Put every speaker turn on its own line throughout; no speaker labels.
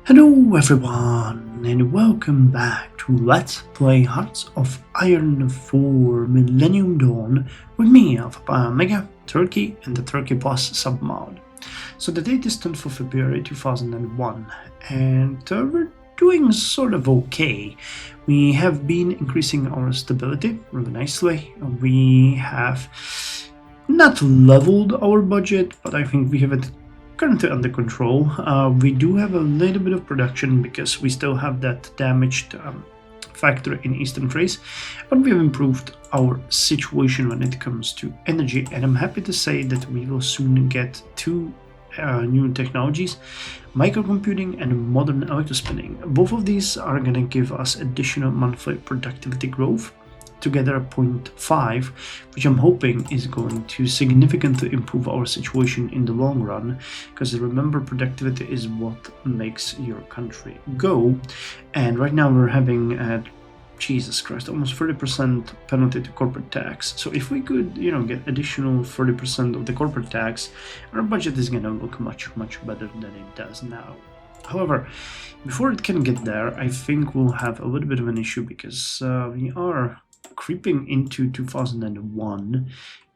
Hello everyone and welcome back to Let's Play Hearts of Iron 4 Millennium Dawn with me, Mega Turkey and the Turkey Plus submod. So the date is 10th of February 2001 and we're doing sort of okay. We have been increasing our stability really nicely. We have not leveled our budget, but I think we have it currently under control. We do have a little bit of production because we still have that damaged factor in Eastern Thrace, but we have improved our situation when it comes to energy, and I'm happy to say that we will soon get two new technologies, microcomputing and modern electrospinning. Both of these are going to give us additional monthly productivity growth, together 0.5, which I'm hoping is going to significantly improve our situation in the long run, because remember, productivity is what makes your country go. And right now we're having Jesus Christ, almost 30% penalty to corporate tax. So if we could, get additional 30% of the corporate tax, our budget is gonna look much better than it does now. However, before it can get there, I think we'll have a little bit of an issue, because we are creeping into 2001,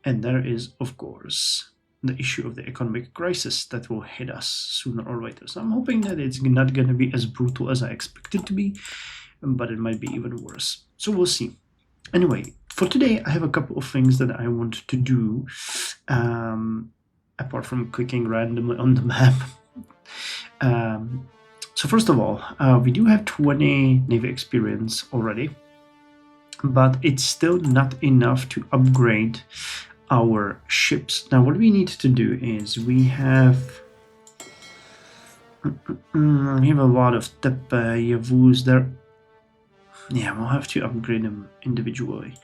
and there is, of course, the issue of the economic crisis that will hit us sooner or later. So I'm hoping that it's not going to be as brutal as I expect it to be, but it might be even worse. So we'll see. Anyway, for today, I have a couple of things that I want to do, apart from clicking randomly on the map. So first of all, we do have 20 Navy experience already, but it's still not enough to upgrade our ships. Now what we need to do is we have a lot of Tepe, Yavuz there. Yeah, we'll have to upgrade them individually.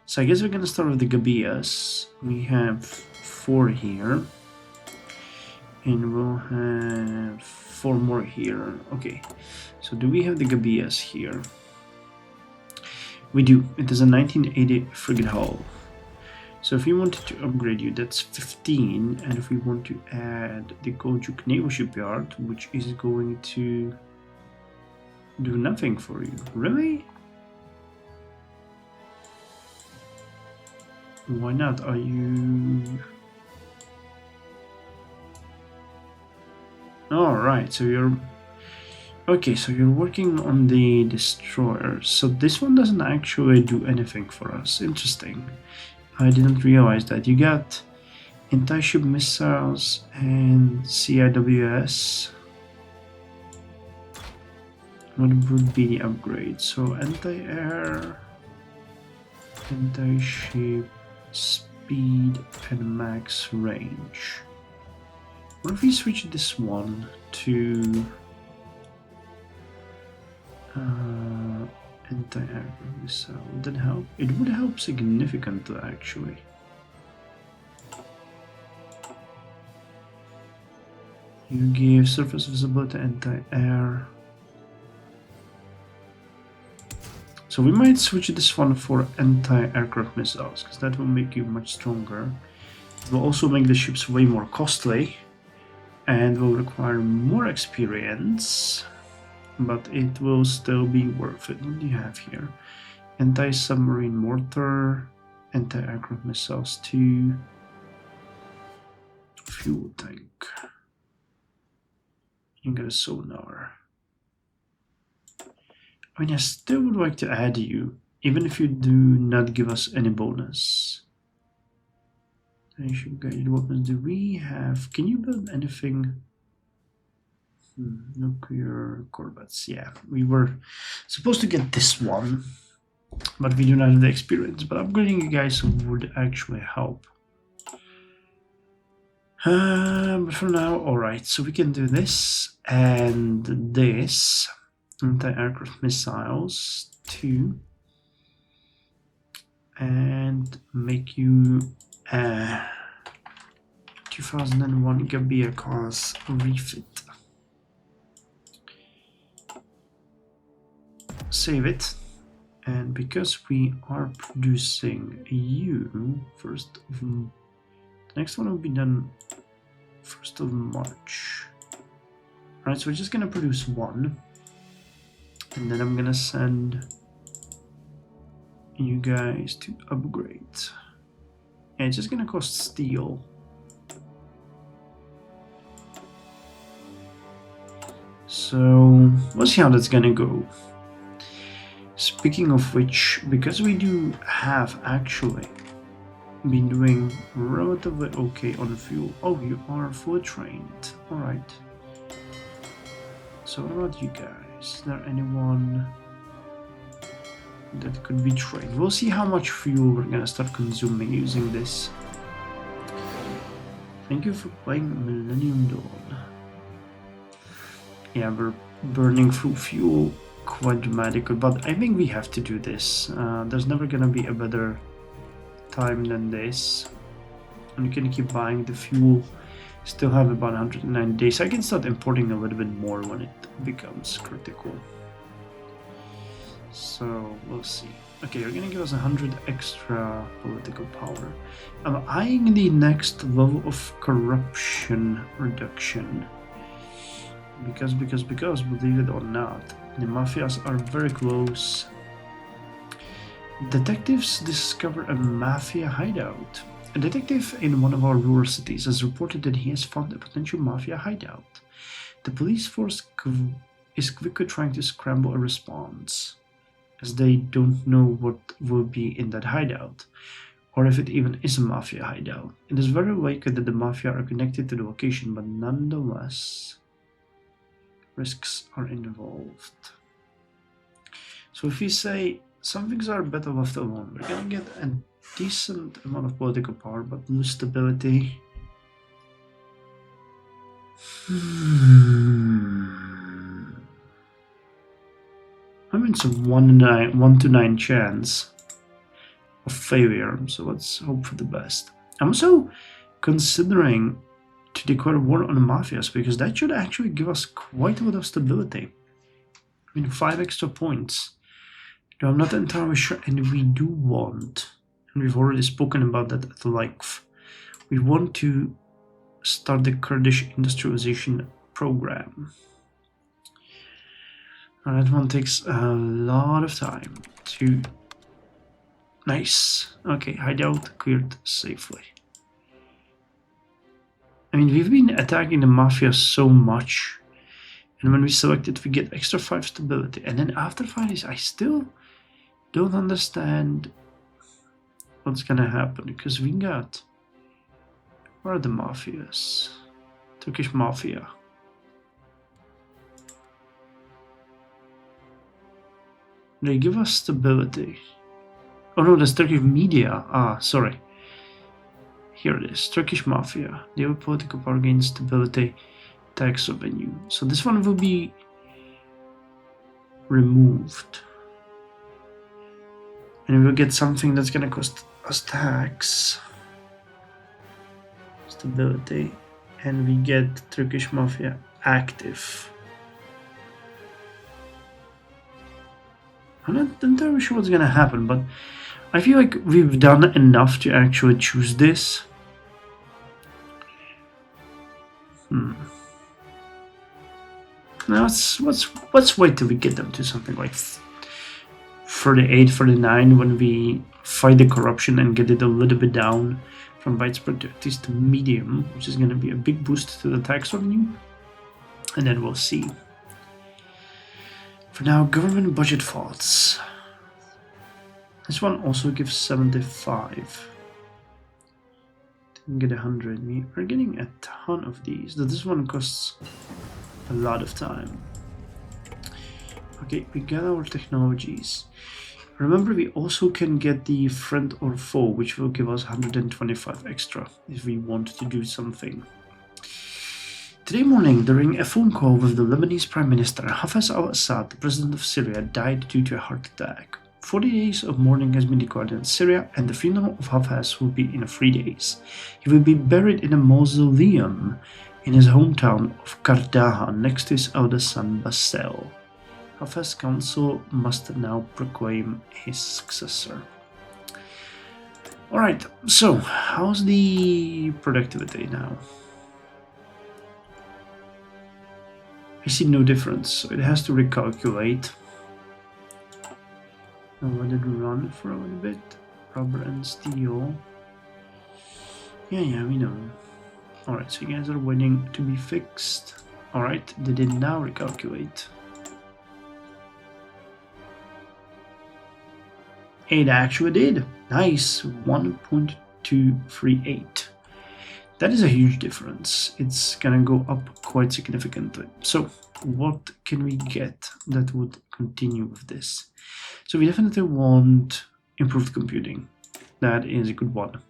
So I guess we're gonna start with the Gabias. We have 4 here, and we'll have 4 more here. Okay, so do we have the Gabias here? We do. It is a 1980 frigate hull. So if we wanted to upgrade you, that's 15, and if we want to add the Koljuk Naval Shipyard, which is going to do nothing for you. Really? Why not? Are you... Alright, so you're... Okay, so you're working on the destroyer. So this one doesn't actually do anything for us. Interesting. I didn't realize that. You got anti-ship missiles and CIWS. What would be the upgrade? So anti-air, anti-ship, speed, and max range. What if we switch this one to anti-aircraft missile? Would that help? It would help significantly, actually. You give surface visibility, anti-air. So we might switch this one for anti-aircraft missiles, because that will make you much stronger. It will also make the ships way more costly, and will require more experience, but it will still be worth it. What do you have here? Anti-submarine mortar, anti-aircraft missiles 2, fuel tank. You got a sonar. I mean, I still would like to add you, even if you do not give us any bonus. Guided weapons. Do we have... Can you build anything? Nuclear corvettes. Yeah, we were supposed to get this one, but we do not have the experience. But upgrading you guys would actually help. But for now, alright, so we can do this and this. Anti-aircraft missiles 2, and make you 2001 Gabia class refit. Save it, and because we are producing you first of, the next one will be done 1st of March. Alright, so we're just gonna produce one. And then I'm gonna send you guys to upgrade. And it's just gonna cost steel. So we'll see how that's gonna go. Speaking of which, because we do have actually been doing relatively okay on fuel. Oh, you are fully trained. Alright. So what about you guys? Is there anyone that could be trained? We'll see how much fuel we're gonna start consuming using this. Thank you for playing Millennium Dawn. Yeah, we're burning through fuel quite dramatically, but I think we have to do this. There's never gonna be a better time than this. And you can keep buying the fuel. Still have about 109 days. I can start importing a little bit more when it becomes critical. So we'll see. Okay, you're gonna give us 100 extra political power. I'm eyeing the next level of corruption reduction. Because, believe it or not, the mafias are very close. Detectives discover a mafia hideout. A detective in one of our rural cities has reported that he has found a potential mafia hideout. The police force is quickly trying to scramble a response, as they don't know what will be in that hideout, or if it even is a mafia hideout. It is very likely that the mafia are connected to the location, but nonetheless, risks are involved. So if we say some things are better left alone, we're gonna get a decent amount of political power, but lose stability. I mean, it's a 1 to 9 chance of failure, so let's hope for the best. I'm also considering to declare war on the mafias, because that should actually give us quite a lot of stability. I mean, 5 extra points. Though I'm not entirely sure, and we do want, and we've already spoken about that at length, we want to start the Kurdish industrialization program. And that one takes a lot of time to... Nice. Okay, hideout cleared safely. I mean, we've been attacking the mafia so much, and when we select it, we get extra 5 stability. And then after 5 days, I still don't understand what's gonna happen, because we got... Where are the mafias? Turkish mafia. They give us stability. Oh no, that's Turkish media. Ah, sorry. Here it is. Turkish mafia. They have political power, gain stability, tax revenue. So this one will be removed. And we'll get something that's gonna cost us tax. Stability. And we get Turkish mafia active. I'm not entirely sure what's gonna happen, but I feel like we've done enough to actually choose this. Now let's wait till we get them to something like 38, 39 when we fight the corruption and get it a little bit down from widespread to at least medium, which is going to be a big boost to the tax revenue, and then we'll see. For now, government budget thoughts. This one also gives 75. Didn't get 100. We are getting a ton of these. This one costs a lot of time. Okay, we got our technologies. Remember, we also can get the friend or foe, which will give us 125 extra if we want to do something. Today morning, during a phone call with the Lebanese Prime Minister, Hafez al-Assad, the president of Syria, died due to a heart attack. 40 days of mourning has been declared in Syria, and the funeral of Hafez will be in 3 days. He will be buried in a mausoleum in his hometown of Kardaha, next to his eldest son Bassel. Hafez Council must now proclaim his successor. Alright, so how's the productivity now? I see no difference, so it has to recalculate. Now let it run for a little bit. Rubber and steel. Yeah, we know. Alright, so you guys are waiting to be fixed. Alright, did it now recalculate? It actually did. Nice. 1.238. That is a huge difference. It's gonna go up quite significantly. So what can we get that would continue with this? So we definitely want improved computing. That is a good one.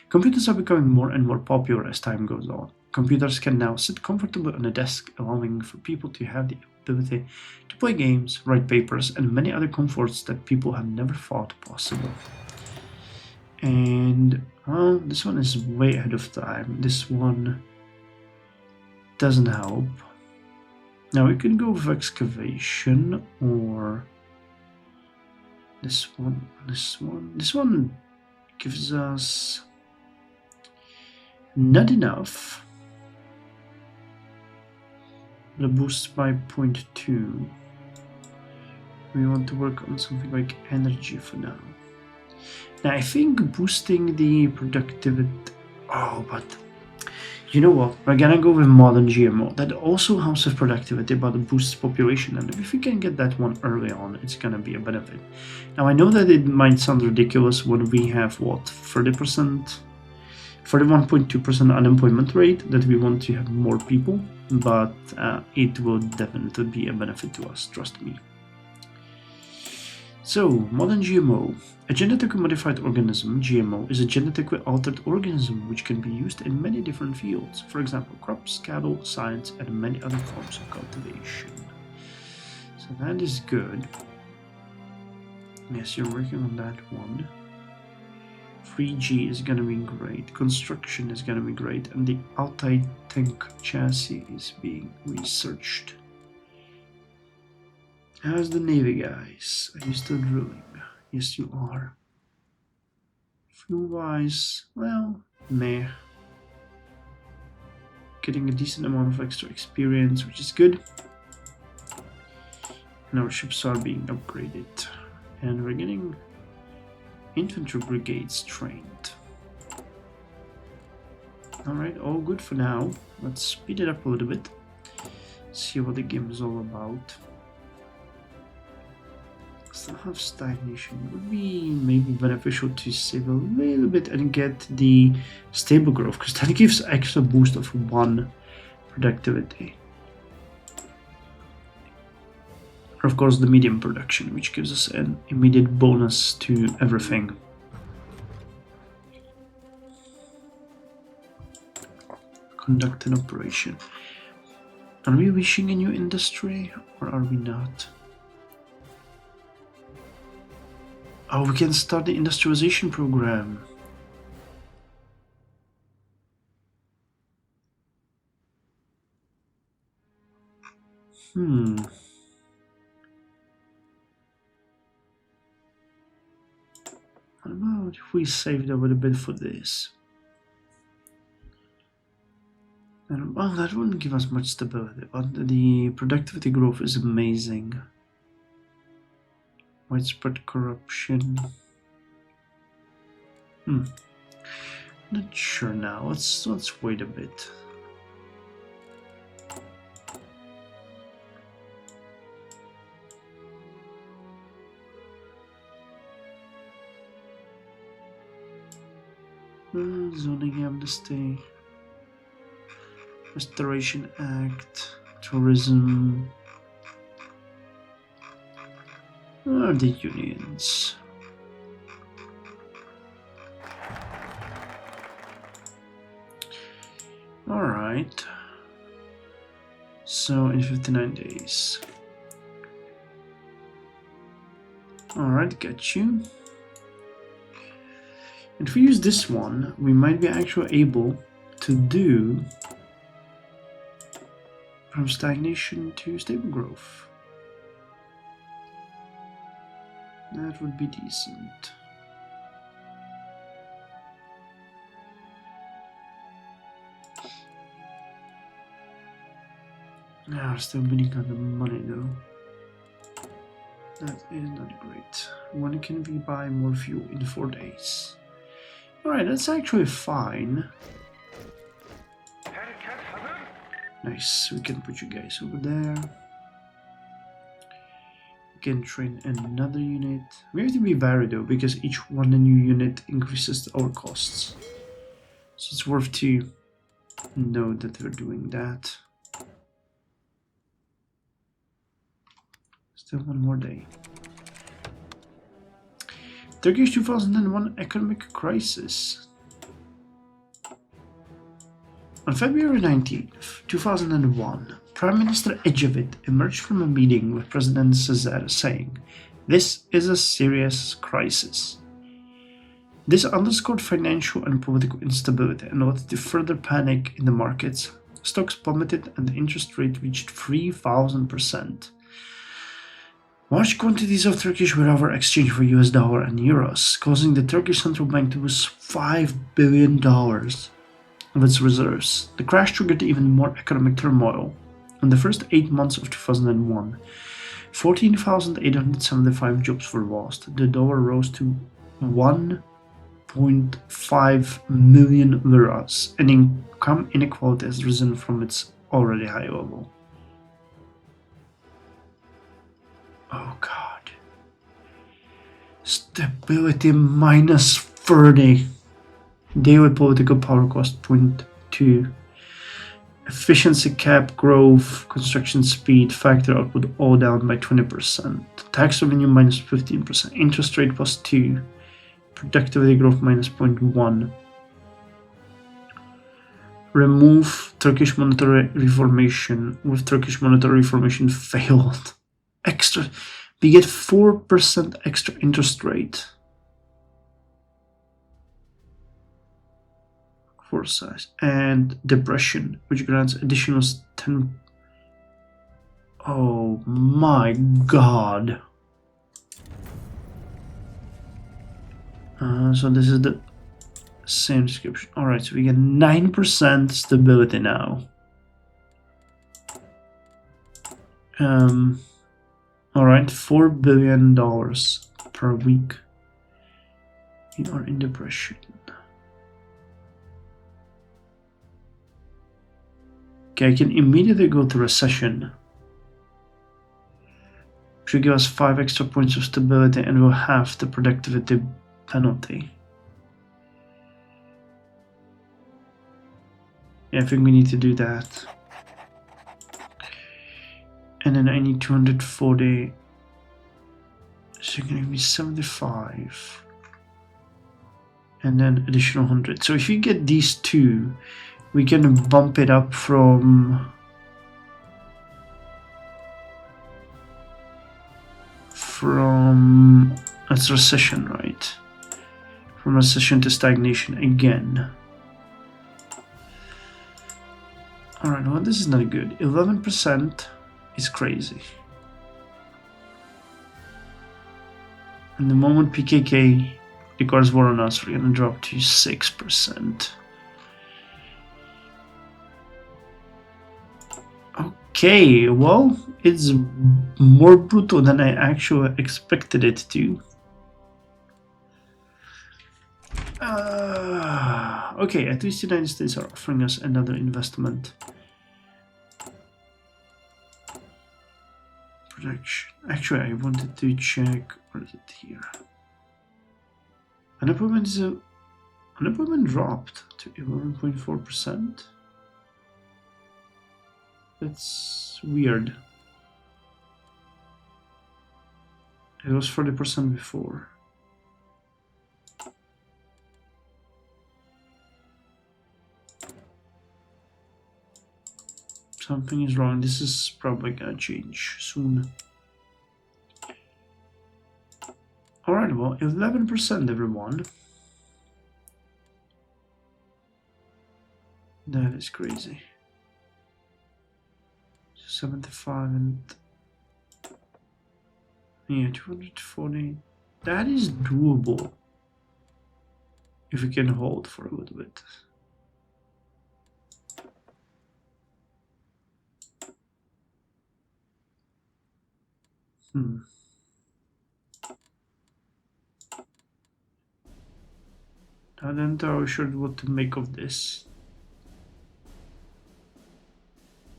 Computers are becoming more and more popular as time goes on. Computers can now sit comfortably on a desk, allowing for people to have the ability to play games, write papers, and many other comforts that people have never thought possible. And, well, this one is way ahead of time. This one doesn't help. Now we can go with excavation or this one. This one gives us not enough. The boost by 0.2. We want to work on something like energy for now. Now I think boosting the productivity. Oh, but you know what? We're gonna go with modern GMO. That also helps with productivity, but it boosts population. And if we can get that one early on, it's gonna be a benefit. Now I know that it might sound ridiculous when we have what 30%. 41.2% unemployment rate, that we want to have more people, but it will definitely be a benefit to us, trust me. So, modern GMO. A genetically modified organism, GMO, is a genetically altered organism which can be used in many different fields. For example, crops, cattle, science, and many other forms of cultivation. So that is good. Yes, you're working on that one. 3G is gonna be great, construction is gonna be great, and the anti-tank chassis is being researched. How's the Navy, guys? Are you still drilling? Yes, you are. Fuel-wise, well, meh. Getting a decent amount of extra experience, which is good. And our ships are being upgraded. And we're getting infantry brigades trained. Alright, all good for now. Let's speed it up a little bit. See what the game is all about. Still have stagnation. It would be maybe beneficial to save a little bit and get the stable growth, because that gives extra boost of 1 productivity. Of course, the medium production, which gives us an immediate bonus to everything. Conduct an operation. Are we wishing a new industry, or are we not? Oh, we can start the industrialization program. What about if we saved a little bit for this? And, well, that wouldn't give us much stability, but the productivity growth is amazing. Widespread corruption. Not sure now. Let's wait a bit. Zoning amnesty, Restoration Act, tourism. Where are the unions? Alright. So in 59 days. Alright, got you. And if we use this one, we might be actually able to do from stagnation to stable growth. That would be decent. Still winning on the money though. That is not great. When can we buy more fuel in 4 days? Alright, that's actually fine. Nice, we can put you guys over there. We can train another unit. We have to be wary though, because each one new unit increases our costs. So it's worth to know that we're doing that. Still one more day. Turkish 2001 economic crisis. On February 19th, 2001, Prime Minister Ecevit emerged from a meeting with President Sezer saying, "This is a serious crisis." This underscored financial and political instability and led to further panic in the markets. Stocks plummeted and the interest rate reached 3,000%. Large quantities of Turkish lira were exchanged for US dollar and euros, causing the Turkish central bank to lose $5 billion of its reserves. The crash triggered even more economic turmoil. In the first 8 months of 2001, 14,875 jobs were lost. The dollar rose to 1.5 million liras, and income inequality has risen from its already high level. Oh god. Stability minus 30. Daily political power cost 0.2. Efficiency cap, growth, construction speed, factory output all down by 20%. Tax revenue minus 15%. Interest rate plus 2. Productivity growth minus 0.1. Remove Turkish monetary reformation. With Turkish monetary reformation failed. Extra, we get 4% extra interest rate. For size and depression, which grants additional 10. Oh my god. So this is the same description. Alright, so we get 9% stability now. Alright, $4 billion per week. We are in depression. Okay, I can immediately go to recession. Should give us 5 extra points of stability and we'll have the productivity penalty. Yeah, I think we need to do that. And then I need 240. So you're gonna give me 75. And then additional 100. So if you get these two, we can bump it up from that's recession, right? From recession to stagnation again. Alright, well this is not good. 11% is crazy. And the moment PKK declares war on us, we're gonna drop to 6%. Okay, well, it's more brutal than I actually expected it to. Okay, at least the United States are offering us another investment. Protection. Actually, I wanted to check. Where is it here? Unemployment dropped to 11.4%. That's weird. It was 40% before. Something is wrong. This is probably gonna change soon. Alright, well, 11% everyone. That is crazy. 75 and yeah, 240. That is doable if we can hold for a little bit. Not entirely sure what to make of this.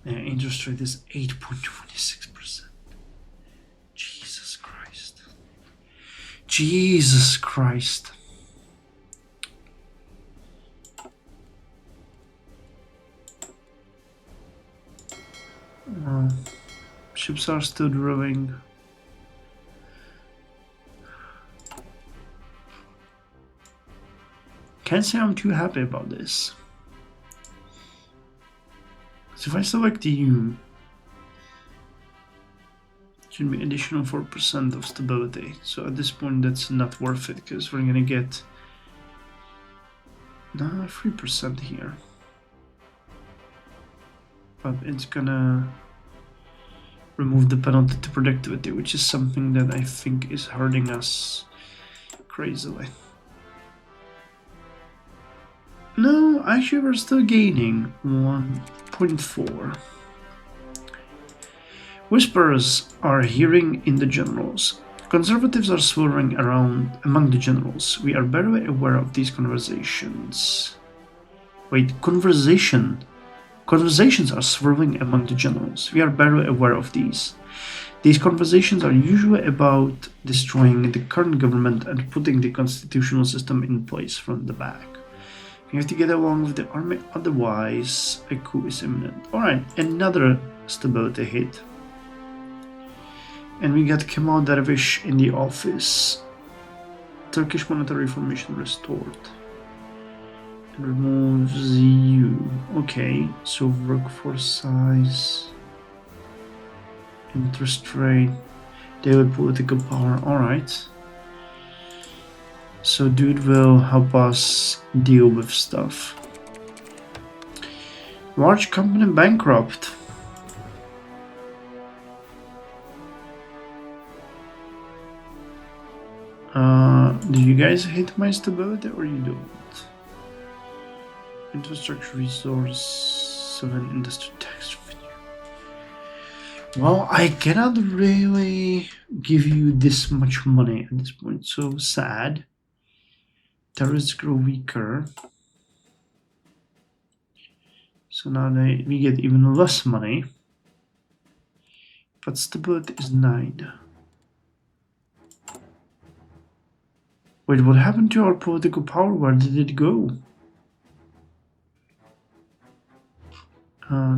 Interest rate is 8.26%. Jesus Christ. Jesus Christ. Ships are still drilling. Can't say I'm too happy about this. So if I select EU, it should be additional 4% of stability. So at this point, that's not worth it because we're gonna get 3% here. But it's gonna remove the penalty to productivity, which is something that I think is hurting us crazily. No, actually we're still gaining 1.4. Whispers are hearing in the generals. Conservatives are swirling around among the generals. We are very aware of these conversations. Wait, conversation? Conversations are swirling among the generals. We are very aware of these. These conversations are usually about destroying the current government and putting the constitutional system in place from the back. You have to get along with the army, otherwise a coup is imminent. Alright, another stability hit. And we got Kemal Dervish in the office. Turkish monetary formation restored. And removes EU. Okay, so workforce size, interest rate, daily political power. Alright. So dude will help us deal with stuff. Large company bankrupt. Do you guys hate my stability or you don't? Infrastructure resource 7 industry tax revenue. Well, I cannot really give you this much money at this point. So sad. Terrorists grow weaker. So now we get even less money. But stability is 9. Wait, what happened to our political power? Where did it go?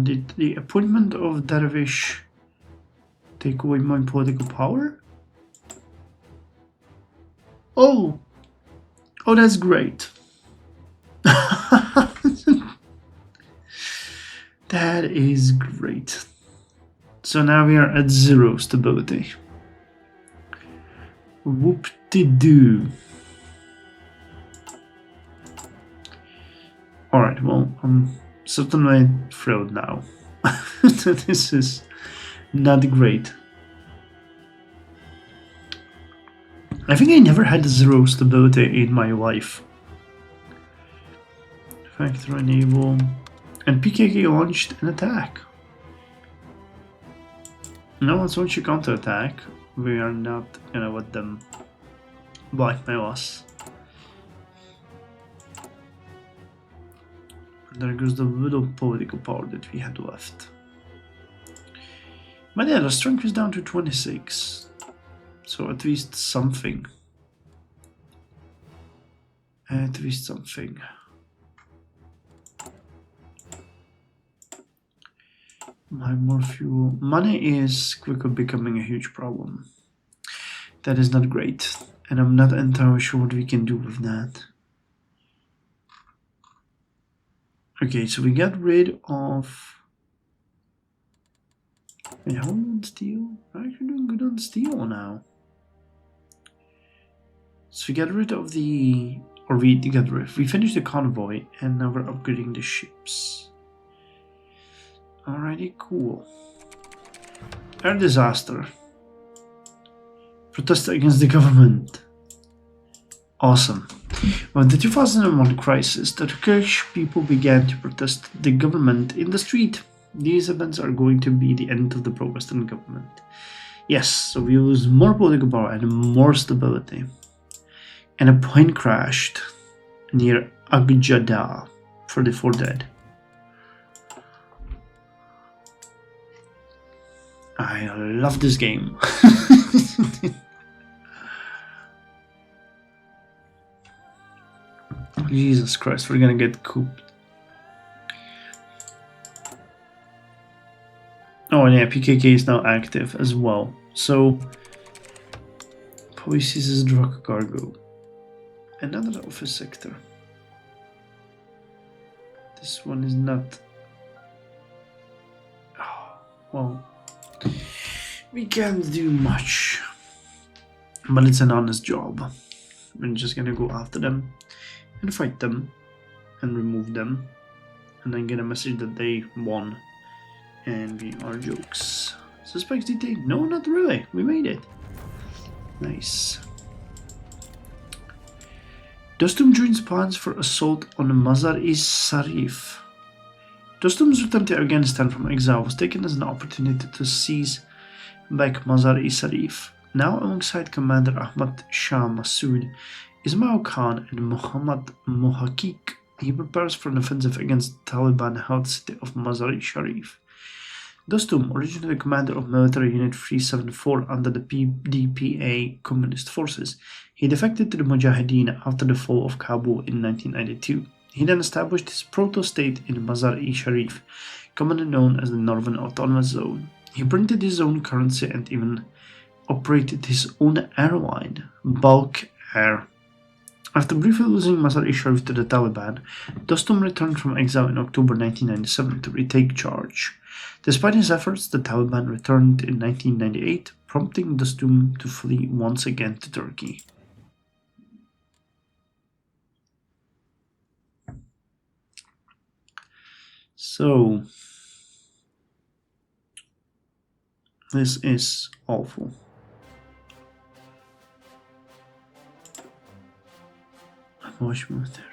Did the appointment of Dervish take away my political power? Oh! Oh, that's great. That is great. So now we are at 0 stability. Whoop-de-doo. Alright, well, I'm certainly thrilled now. This is not great. I think I never had 0 stability in my life. Factor enable. And PKK launched an attack. No, let's launch a counterattack. We are not gonna let them blackmail us. There goes the little political power that we had left. But yeah, the strength is down to 26. So at least something. At least something. My more fuel. Money is quickly becoming a huge problem. That is not great. And I'm not entirely sure what we can do with that. Okay, so we got rid of... Wait, how are we on steel? We're actually doing good on steel now. So we got rid of the... Or we finished the convoy and now we're upgrading the ships. Alrighty, cool. Air disaster. Protest against the government. Awesome. When the 2001 crisis, the Turkish people began to protest the government in the street. These events are going to be the end of the pro-Western government. Yes, so we lose more political power and more stability. And a plane crashed near Agjada. 34 dead. I love this game. Jesus Christ, we're gonna get cooped. Oh, and yeah, PKK is now active as well. So, police seizes drug cargo. Another office sector. This one is not. Oh, well, we can't do much. But it's an honest job. We're just gonna go after them and fight them and remove them. And then get a message that they won. And we are jokes. Suspects detained? No, not really. We made it. Nice. Dostum joins plans for assault on Mazar-e-Sharif. Dostum's return to Afghanistan from exile was taken as an opportunity to seize back Mazar-e-Sharif. Now alongside Commander Ahmad Shah Massoud, Ismail Khan and Muhammad Mohaqqiq, he prepares for an offensive against the Taliban-held city of Mazar-e-Sharif. Dostum, originally commander of Military Unit 374 under the PDPA Communist Forces, he defected to the Mujahideen after the fall of Kabul in 1992. He then established his proto-state in Mazar-e-Sharif, commonly known as the Northern Autonomous Zone. He printed his own currency and even operated his own airline, Balk Air. After briefly losing Mazar-e-Sharif to the Taliban, Dostum returned from exile in October 1997 to retake charge. Despite his efforts, the Taliban returned in 1998, prompting Dostum to flee once again to Turkey. So, this is awful. Abolish military.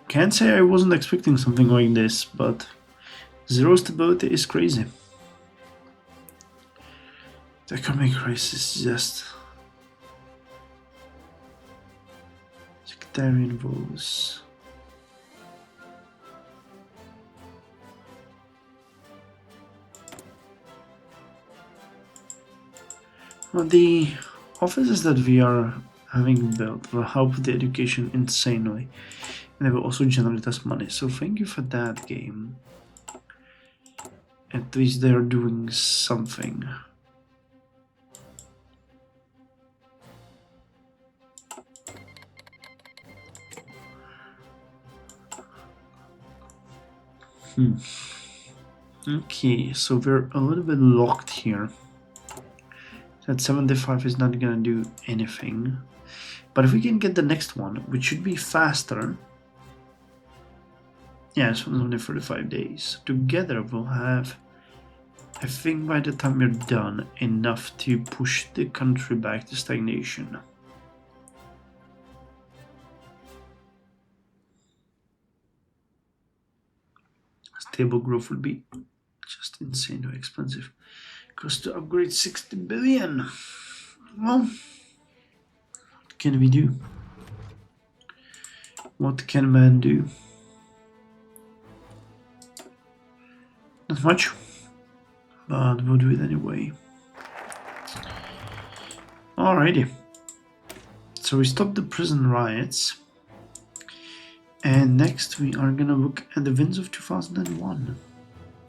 Can't say I wasn't expecting something like this, but zero stability is crazy. The economic crisis is just sectarian votes. Well, the offices that we are having built will help with the education insanely. And they will also generate us money. So thank you for that, game. At least they are doing something. Okay, so we're a little bit locked here. That 75 is not gonna do anything. But if we can get the next one, which should be faster. Yeah, this one's only 45 days. Together we'll have, I think by the time we're done, enough to push the country back to stagnation. Stable growth would be just insanely expensive. Cost to upgrade 60 billion. Well, what can we do? What can man do? Not much, but we'll do it anyway. Alrighty. So we stopped the prison riots. And next we are gonna look at the winds of 2001.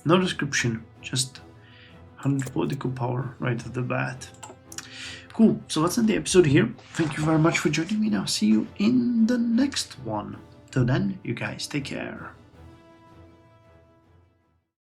No description, just 100 political power right off the bat. Cool, so let's end the episode here. Thank you very much for joining me. Now see you in the next one. Till then, you guys take care.